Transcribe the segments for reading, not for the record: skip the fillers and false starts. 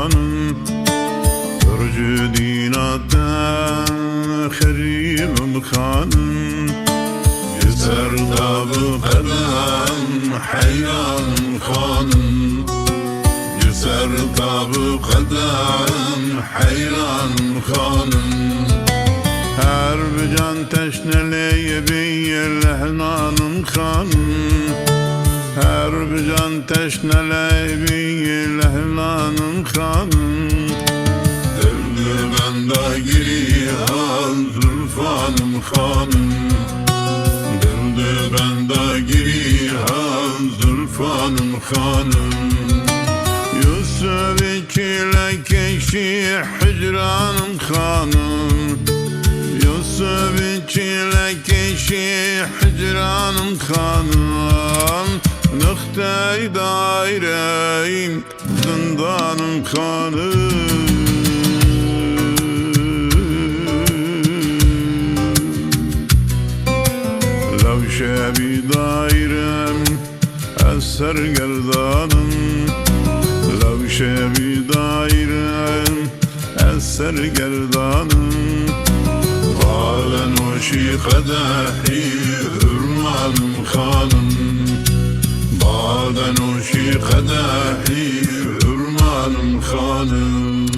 خانم درج دیناتن خریم خانم یسر داب قدم حیران خانم یسر داب قدم حیران خانم her bir can teşneliği bir lehnanım hanım her bir can teşneliği bir lehnanım hanım derdi bende girihan zülfanım hanım derdi bende girihan zülfanım hanım Yusuf ikile keşi hicranım hanım Yusuf içile keşi hicranım hanım Nıhtay daireyim zindanım hanım Lavşe bir dairem eser gerdanım Lavşe bir dairem eser gerdanım على نوشي قدحي هرمان خانم بعد نوشي قدحي هرمان خانم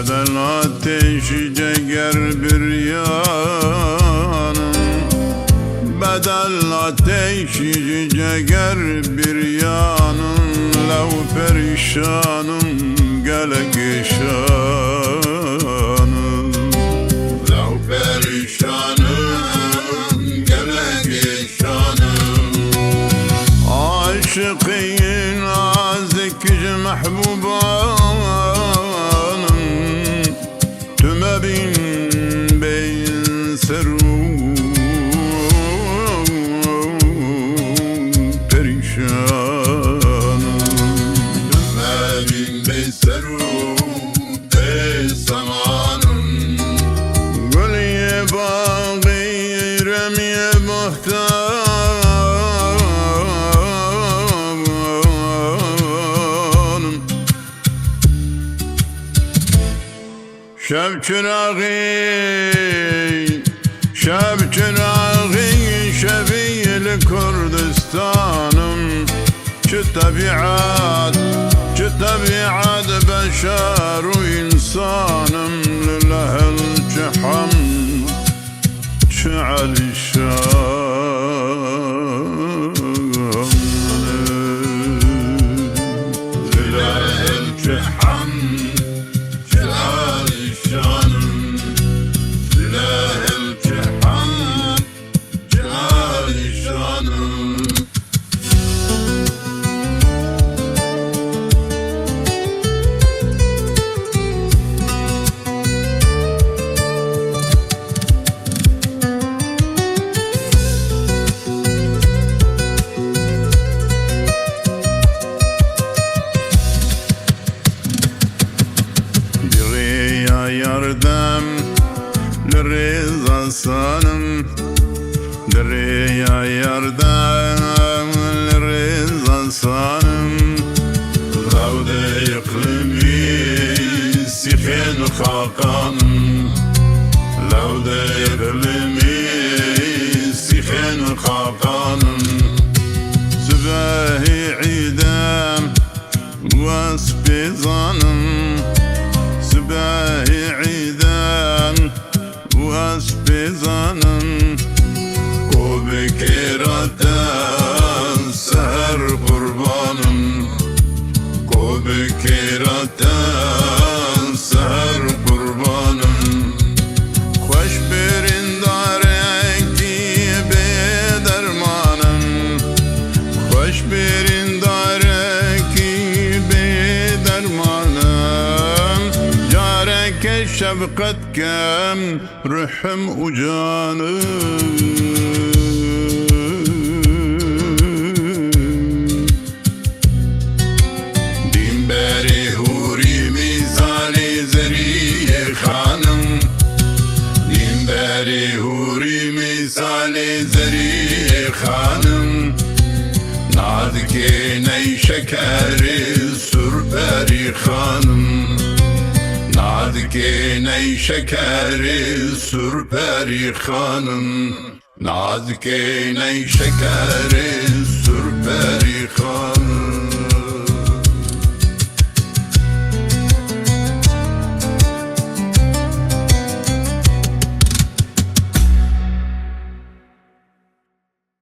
Bedel ateşi ceger bir yanım Bedel ateşi ceger bir yanım Lev perişanım gelek şanım Lev perişanım gelek şanım Aşıkın azikci mehbuban bin beyin seru perişanım bin beyin seru pesamanım Gölye bağı remiye muhtanım Şeb çırağı, şeb çırağı, şefiyel Kurdistanım Çı tabiat beşer u insanım Lillahel ciham, çı alişanım Lillahel ciham Yardım Rıza sanım Derya yardım Rıza sanım Lavde iklimi Sifen hakanım Lavde iklimi Sifen hakanım Sübehi idem Vasbizanım Sübehi idem Vasbizanım O bekiraten seher kurbanım O bekiraten seher kurbanım Hoş birin dareki bedermanım Hoş birin dareki bedermanım Careke şeb شبقت كم رحم وجانم دين بری هوری میزالی زریه خانم دین بری هوری میزالی زریه خانم نادکی نی شکری سرپری خانم نادکی نی شکری سرپری خانم نادکی نی شکری سرپری خانم